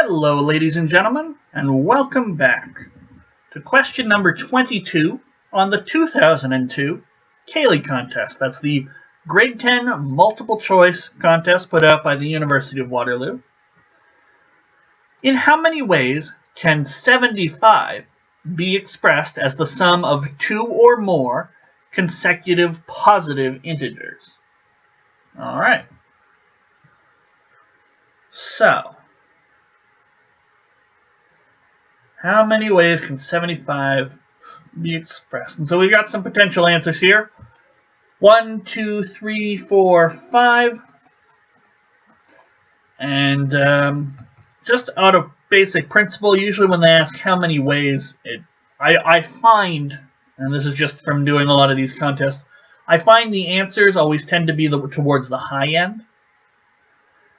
Hello, ladies and gentlemen, and welcome back to question number 22 on the 2002 Cayley contest. That's the grade 10 multiple choice contest put out by the University of Waterloo. In how many ways can 75 be expressed as the sum of two or more consecutive positive integers? All right. So, how many ways can 75 be expressed? And so we've got some potential answers here. 1, 2, 3, 4, 5. And just out of basic principle, usually when they ask how many ways, I find, and this is just from doing a lot of these contests, I find the answers always tend to be towards the high end.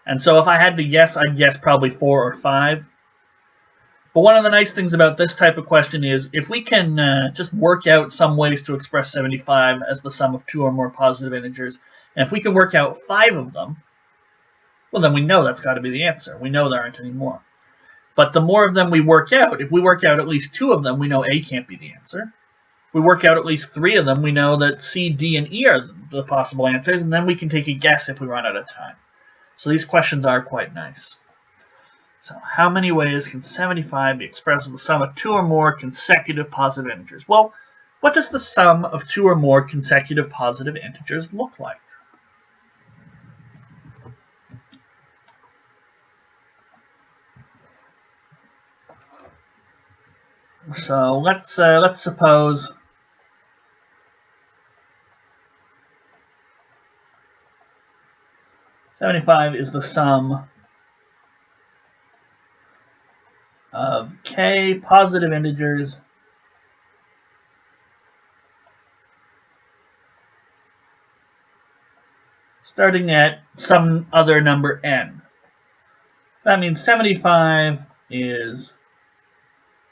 And so if I had to guess, I'd guess probably 4 or 5. But one of the nice things about this type of question is if we can just work out some ways to express 75 as the sum of two or more positive integers, and if we can work out 5 of them, well, then we know that's got to be the answer. We know there aren't any more. But the more of them we work out, if we work out at least 2 of them, we know A can't be the answer. If we work out at least 3 of them, we know that C, D, and E are the possible answers, and then we can take a guess if we run out of time. So these questions are quite nice. So how many ways can 75 be expressed as the sum of 2 or more consecutive positive integers? Well, what does the sum of 2 or more consecutive positive integers look like? So let's suppose $75 is the sum of k positive integers starting at some other number n. That means 75 is...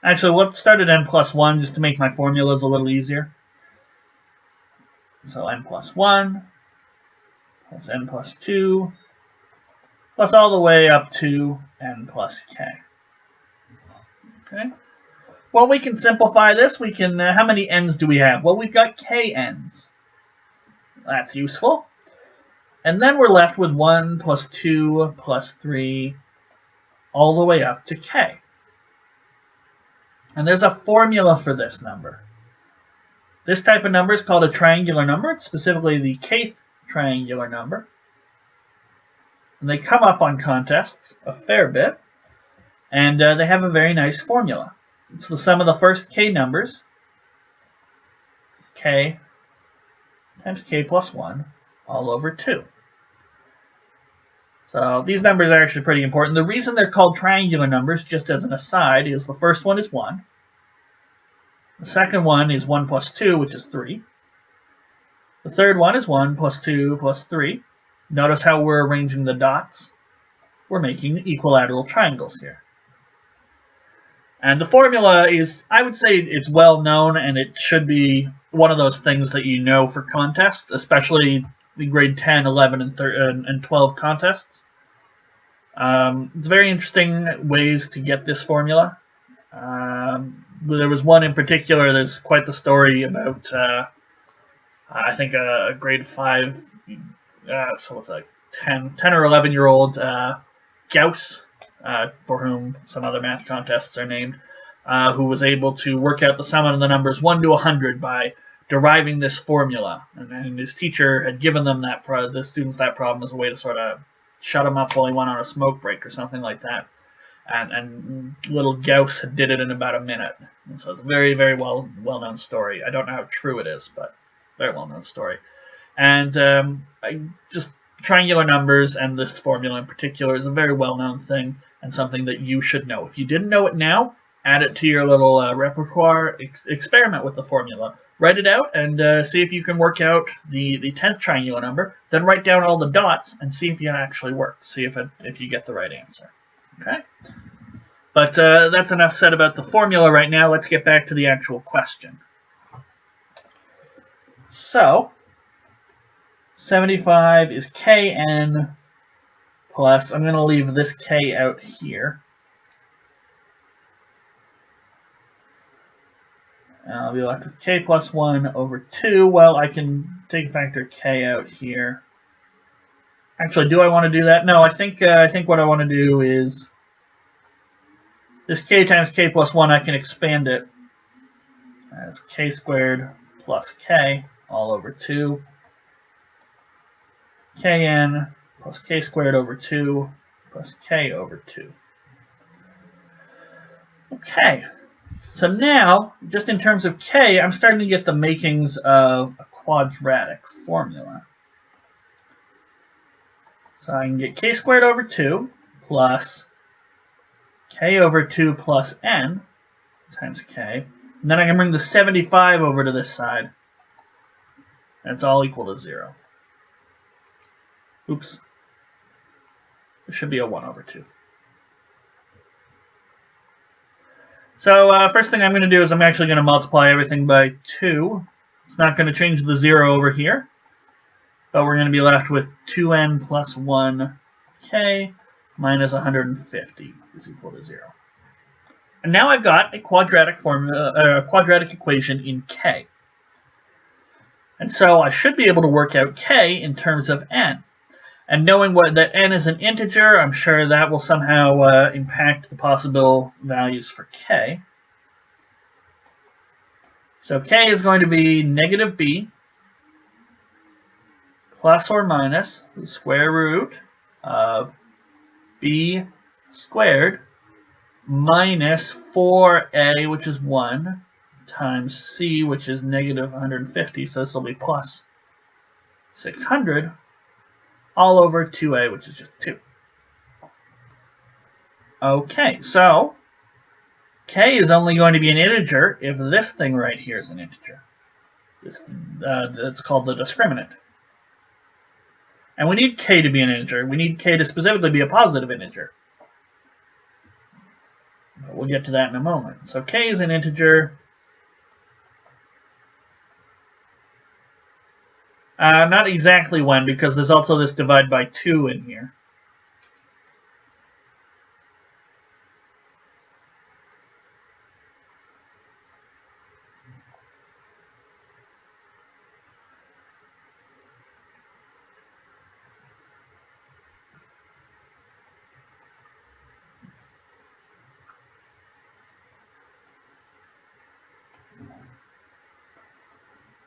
Actually, let's start at n plus 1 just to make my formulas a little easier. So n plus 1 plus n plus 2 plus all the way up to n plus k. Okay. Well, we can simplify this. We can. How many n's do we have? Well, we've got k n's. That's useful. And then we're left with 1 plus 2 plus 3 all the way up to k. And there's a formula for this number. This type of number is called a triangular number. It's specifically the kth triangular number. And they come up on contests a fair bit. And they have a very nice formula. It's the sum of the first k numbers, k times k plus 1, all over 2. So these numbers are actually pretty important. The reason they're called triangular numbers, just as an aside, is the first one is 1. The second one is 1 plus 2, which is 3. The third one is 1 plus 2 plus 3. Notice how we're arranging the dots. We're making equilateral triangles here. And the formula is, I would say it's well known, and it should be one of those things that you know for contests, especially the grade 10, 11, and 12 contests. It's very interesting ways to get this formula. There was one in particular, there's quite the story about, I think a grade 5, so what's that, 10 or 11-year-old Gauss, for whom some other math contests are named, who was able to work out the sum of the numbers 1 to 100 by deriving this formula. And his teacher had given them the students that problem as a way to sort of shut them up while he went on a smoke break or something like that. And little Gauss did it in about a minute. And so it's a very, very well-known story. I don't know how true it is, but very well-known story. And just triangular numbers and this formula in particular is a very well-known thing and something that you should know. If you didn't know it now, add it to your little repertoire. Experiment with the formula. Write it out and see if you can work out the 10th triangular number. Then write down all the dots and see if it actually works. See if you get the right answer. Okay? But that's enough said about the formula right now. Let's get back to the actual question. So, 75 is kn plus, I'm going to leave this k out here, I'll be left with k plus 1 over 2. Well, I can take a factor k out here. Actually, do I want to do that? No, I think what I want to do is this k times k plus 1, I can expand it as k squared plus k all over 2. Kn plus k squared over 2 plus k over 2. Okay, so now, just in terms of k, I'm starting to get the makings of a quadratic formula. So I can get k squared over 2 plus k over 2 plus n times k. And then I can bring the 75 over to this side. That's all equal to 0. Oops. There should be a 1 over 2. So first thing I'm going to do is I'm actually going to multiply everything by 2. It's not going to change the 0 over here. But we're going to be left with 2n plus 1k minus 150 is equal to 0. And now I've got a quadratic formula, a quadratic equation in k. And so I should be able to work out k in terms of n. And knowing that n is an integer, I'm sure that will somehow impact the possible values for k. So k is going to be negative b plus or minus the square root of b squared minus 4a, which is 1, times c, which is negative 150, so this will be plus 600, all over 2a, which is just 2. Okay, so k is only going to be an integer if this thing right here is an integer. That's called the discriminant. And we need k to be an integer. We need k to specifically be a positive integer. But we'll get to that in a moment. So k is an integer. Not exactly 1, because there's also this divide by 2 in here.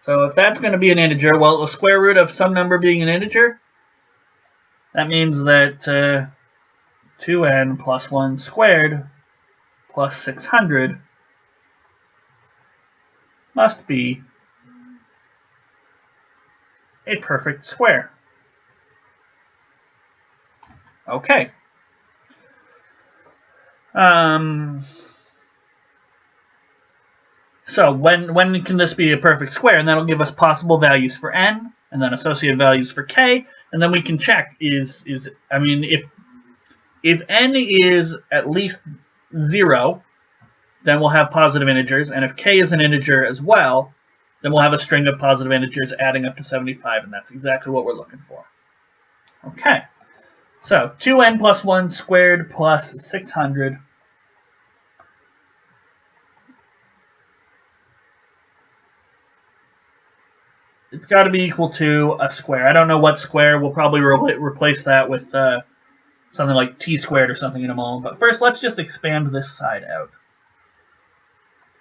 So if that's going to be an integer, well, the square root of some number being an integer, that means that 2n plus 1 squared plus 600 must be a perfect square. Okay. So when can this be a perfect square? And that'll give us possible values for n, and then associated values for k, and then we can check if n is at least 0, then we'll have positive integers, and if k is an integer as well, then we'll have a string of positive integers adding up to 75, and that's exactly what we're looking for. Okay, so 2n plus 1 squared plus 600. It's got to be equal to a square. I don't know what square. We'll probably replace that with something like t squared or something in a moment. But first, let's just expand this side out.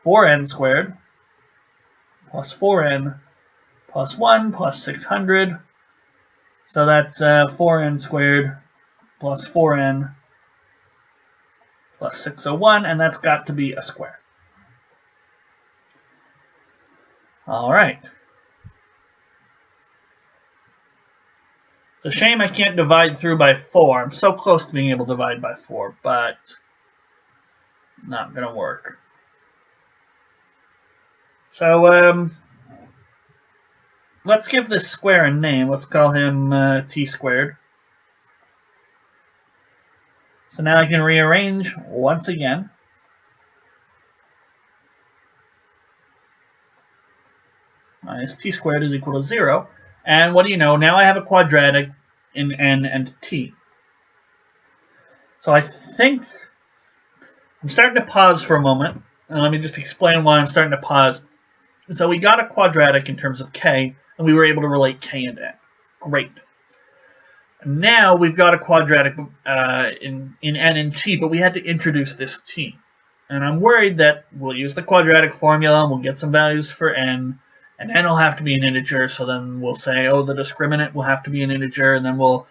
4n squared plus 4n plus 1 plus 600. So that's 4n squared plus 4n plus 601, and that's got to be a square. All right. It's a shame I can't divide through by 4. I'm so close to being able to divide by 4, but not going to work. So let's give this square a name. Let's call him t squared. So now I can rearrange once again. Minus t squared is equal to 0. And what do you know? Now I have a quadratic in n and t. So I think I'm starting to pause for a moment. And let me just explain why I'm starting to pause. So we got a quadratic in terms of k, and we were able to relate k and n. Great. Now we've got a quadratic in n and t, but we had to introduce this t. And I'm worried that we'll use the quadratic formula, and we'll get some values for n, and n will have to be an integer, so then we'll say, oh, the discriminant will have to be an integer, and then we'll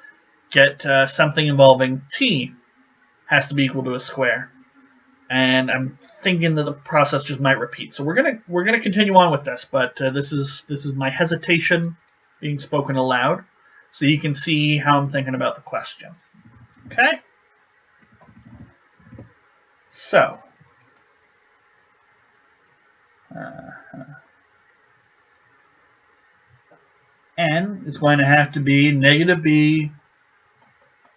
get something involving t has to be equal to a square. And I'm thinking that the process just might repeat. So we're gonna continue on with this, but this is my hesitation being spoken aloud, so you can see how I'm thinking about the question. Okay? So n is going to have to be negative b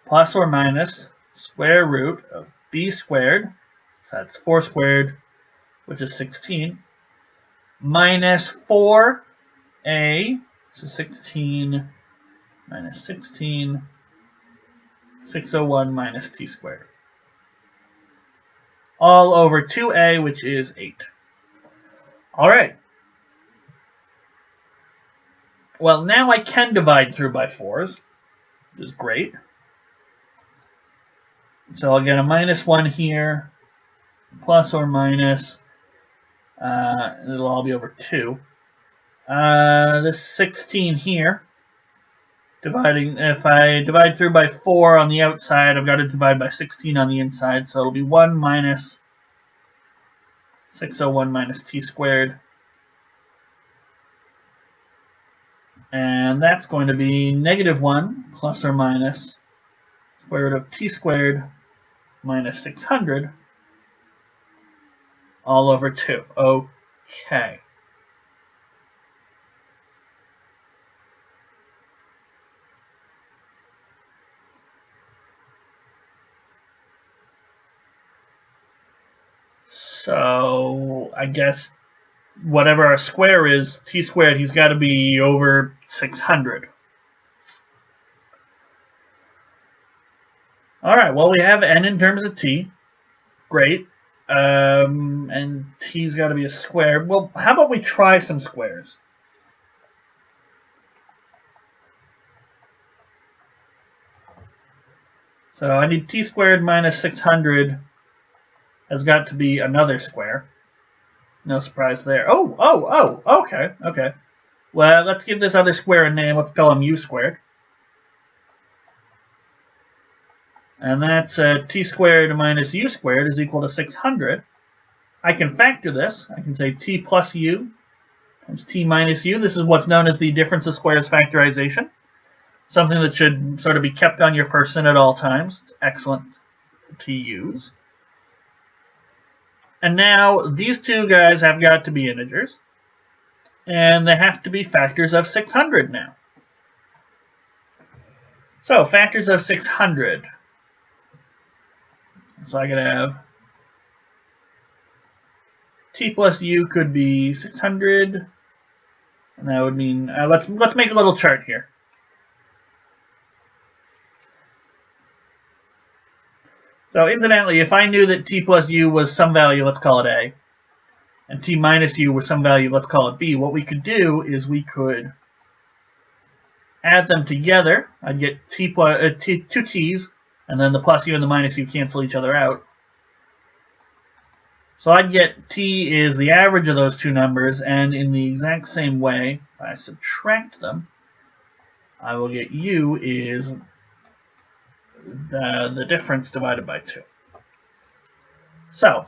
plus or minus square root of b squared, so that's 4 squared, which is 16, minus 4a, so 16 minus 16, 601 minus t squared, all over 2a, which is 8. All right. Well, now I can divide through by 4s, which is great. So I'll get a minus 1 here, plus or minus, it'll all be over 2. This 16 here, if I divide through by 4 on the outside, I've got to divide by 16 on the inside, so it'll be 1 minus 601 minus t squared. And that's going to be negative 1 plus or minus square root of t squared minus 600 all over 2. Okay. So I guess whatever our square is, t squared, he's got to be over 600. All right, well, we have n in terms of t. Great. And t's got to be a square. Well, how about we try some squares? So I need t squared minus 600 has got to be another square. No surprise there. Okay. Well, let's give this other square a name. Let's call him u squared. And that's t squared minus u squared is equal to 600. I can factor this. I can say t plus u times t minus u. This is what's known as the difference of squares factorization. Something that should sort of be kept on your person at all times. It's excellent to use. And now these two guys have got to be integers. And they have to be factors of 600 now. So factors of 600. So I could have t plus u could be 600, and that would mean let's make a little chart here. So incidentally, if I knew that t plus u was some value, let's call it a, and t minus u was some value, let's call it b, what we could do is we could add them together. I'd get two t's, and then the plus u and the minus u cancel each other out. So I'd get t is the average of those two numbers, and in the exact same way, if I subtract them, I will get u is the difference divided by 2. So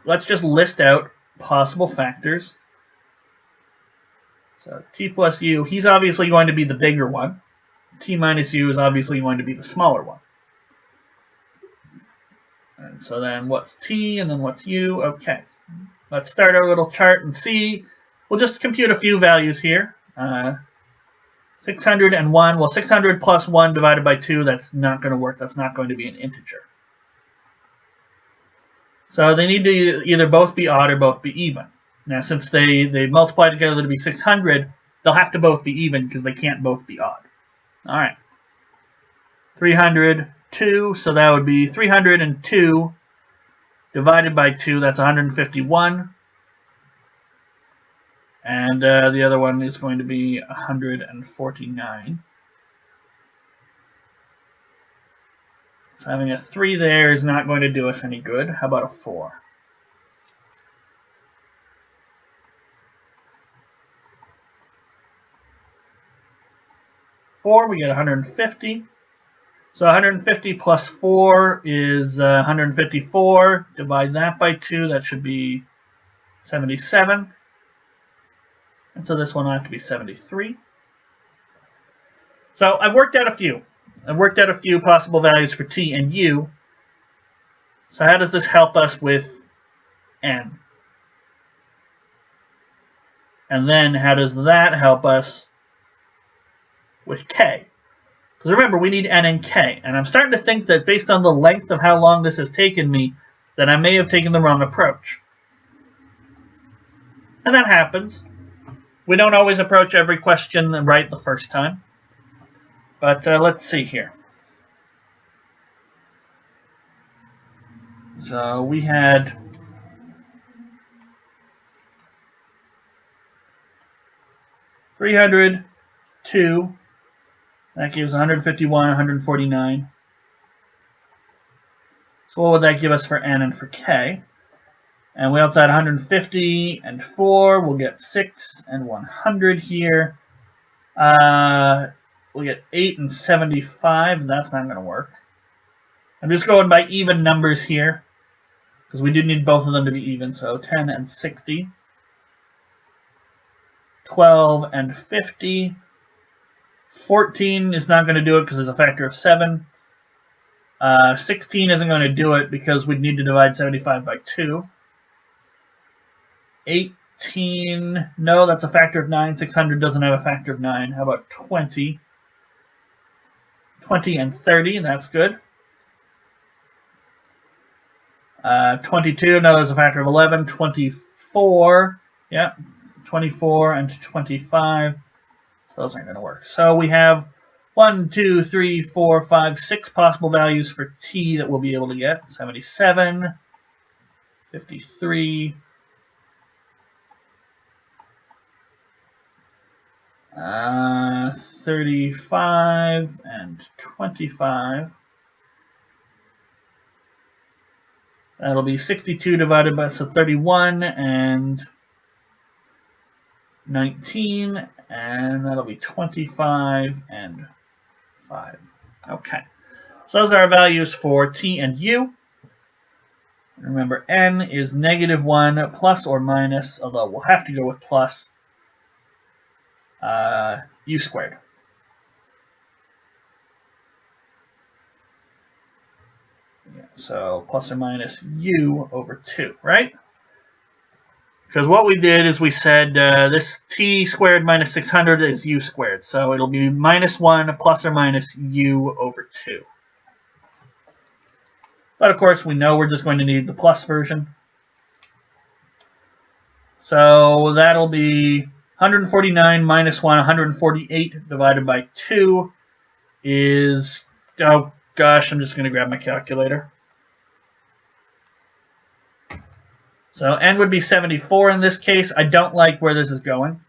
let's just list out possible factors. So t plus u, he's obviously going to be the bigger one. T minus u is obviously going to be the smaller one. And so then what's t and then what's u? Okay. Let's start our little chart and see. We'll just compute a few values here. 601. Well, 600 plus 1 divided by 2, that's not going to work. That's not going to be an integer. So they need to either both be odd or both be even. Now, since they multiply together to be 600, they'll have to both be even because they can't both be odd. All right. 302, so that would be 302 divided by 2, that's 151. And the other one is going to be 149. So having a 3 there is not going to do us any good. How about a 4? We get 150. So 150 plus 4 is 154. Divide that by 2. That should be 77. And so this one will have to be 73. So I've worked out a few. I've worked out a few possible values for t and u. So how does this help us with n? And then how does that help us with k? Because remember, we need n and k. And I'm starting to think that based on the length of how long this has taken me, that I may have taken the wrong approach. And that happens. We don't always approach every question right the first time. But let's see here. So we had $302. That gives 151, 149. So what would that give us for n and for k? And we also had 150 and 4. We'll get 6 and 100 here. We'll get 8 and 75. And that's not going to work. I'm just going by even numbers here, because we do need both of them to be even. So 10 and 60. 12 and 50. 14 is not going to do it because there's a factor of 7. 16 isn't going to do it because we'd need to divide 75 by 2. 18, no, that's a factor of 9. 600 doesn't have a factor of 9. How about 20? 20 and 30, that's good. 22, no, there's a factor of 11. 24, yeah, 24 and 25. Those aren't going to work. So we have 1, 2, 3, 4, 5, 6 possible values for t that we'll be able to get. 77, 53, 35, and 25. That'll be 62 divided by, so 31 and 19, and that'll be 25 and 5. Okay. So those are our values for t and u. Remember, n is -1 plus or minus, although we'll have to go with plus, u squared. Yeah, so plus or minus u over 2, right? Because what we did is we said this t squared minus 600 is u squared. So it'll be -1 plus or minus u over 2. But of course, we know we're just going to need the plus version. So that'll be 149 minus 1, 148 divided by 2 is, oh gosh, I'm just going to grab my calculator. So n would be 74 in this case. I don't like where this is going,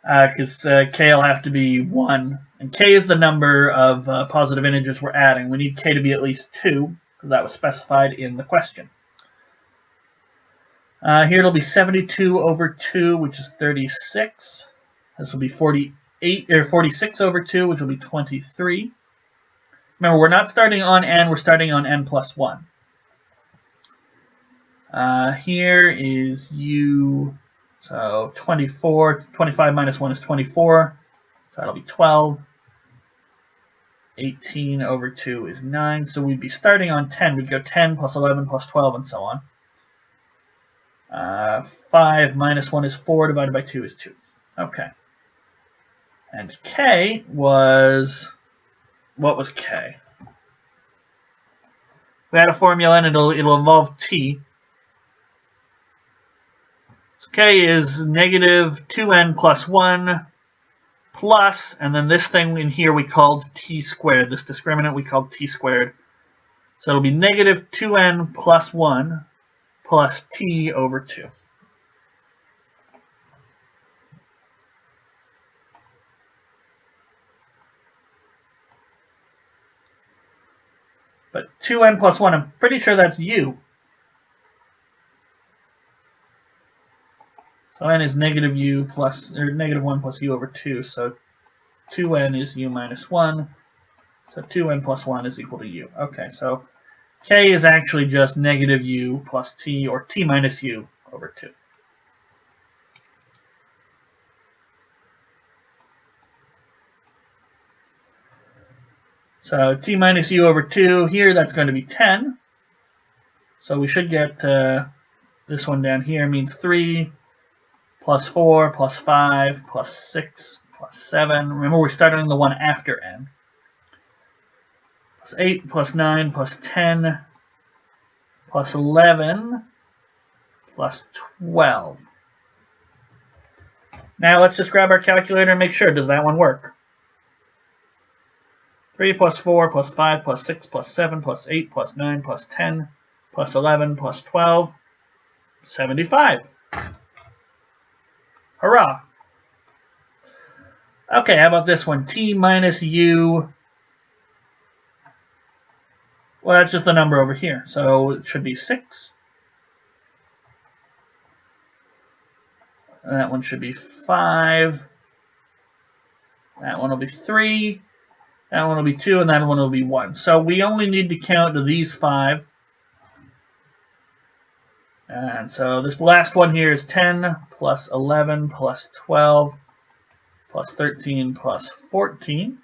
because k will have to be 1. And k is the number of positive integers we're adding. We need k to be at least 2, because that was specified in the question. Here it'll be 72 over 2, which is 36. This will be 46 over 2, which will be 23. Remember, we're not starting on n, we're starting on n plus 1. Here is u, so 24, 25 minus 1 is 24, so that'll be 12. 18 over 2 is 9, so we'd be starting on 10. We'd go 10 plus 11 plus 12 and so on. 5 minus 1 is 4, divided by 2 is 2. Okay. And k was, what was k? We had a formula and it'll involve t. So k is -2n plus 1 plus, and then this thing in here we called t squared. This discriminant we called t squared. So it'll be -2n plus 1 plus t over 2. But 2n plus 1, I'm pretty sure that's u. So n is negative u plus, or negative 1 plus u over 2. So 2n is u minus 1. So 2n plus 1 is equal to u. Okay, so k is actually just negative u plus t, or t minus u over 2. So t minus u over 2, here that's going to be 10. So we should get this one down here means 3 plus 4 plus 5 plus 6 plus 7. Remember, we're starting on the one after n. Plus 8 plus 9 plus 10 plus 11 plus 12. Now let's just grab our calculator and make sure. Does that one work? 3 plus 4 plus 5 plus 6 plus 7 plus 8 plus 9 plus 10 plus 11 plus 12. 75. Hurrah! Okay, how about this one? T minus u. Well, that's just the number over here. So it should be 6. And that one should be 5. That one will be 3. That one will be 2. And that one will be 1. So we only need to count these 5. And so this last one here is 10 plus 11 plus 12 plus 13 plus 14.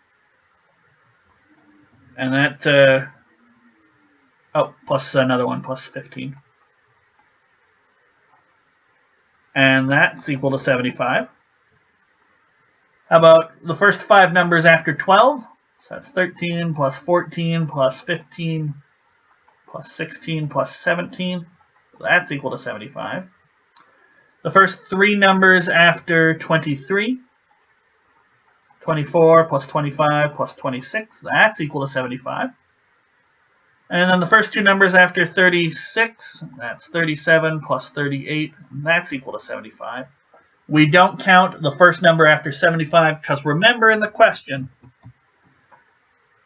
And that, plus another one, plus 15. And that's equal to 75. How about the first 5 numbers after 12? So that's 13 plus 14 plus 15 plus 16 plus 17. That's equal to 75. The first 3 numbers after 23, 24 plus 25 plus 26, that's equal to 75. And then the first 2 numbers after 36, that's 37 plus 38, that's equal to 75. We don't count the first number after 75 because remember in the question,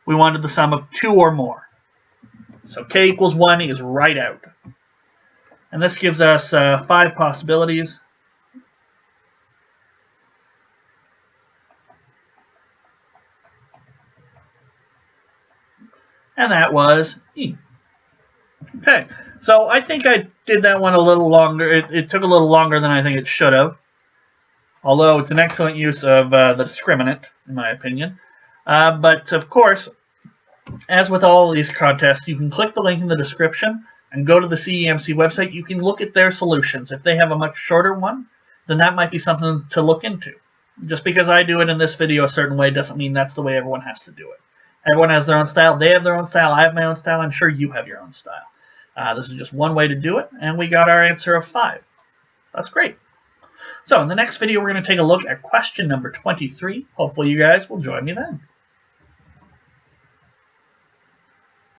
we wanted the sum of 2 or more. So k equals 1 is right out. And this gives us 5 possibilities. And that was E. Okay, so I think I did that one a little longer. It took a little longer than I think it should have. Although it's an excellent use of the discriminant, in my opinion. But of course, as with all these contests, you can click the link in the description and go to the CEMC website. You can look at their solutions. If they have a much shorter one, then that might be something to look into. Just because I do it in this video a certain way doesn't mean that's the way everyone has to do it. Everyone has their own style. They have their own style. I have my own style. I'm sure you have your own style. This is just one way to do it, and we got our answer of 5. That's great. So in the next video, we're going to take a look at question number 23. Hopefully you guys will join me then.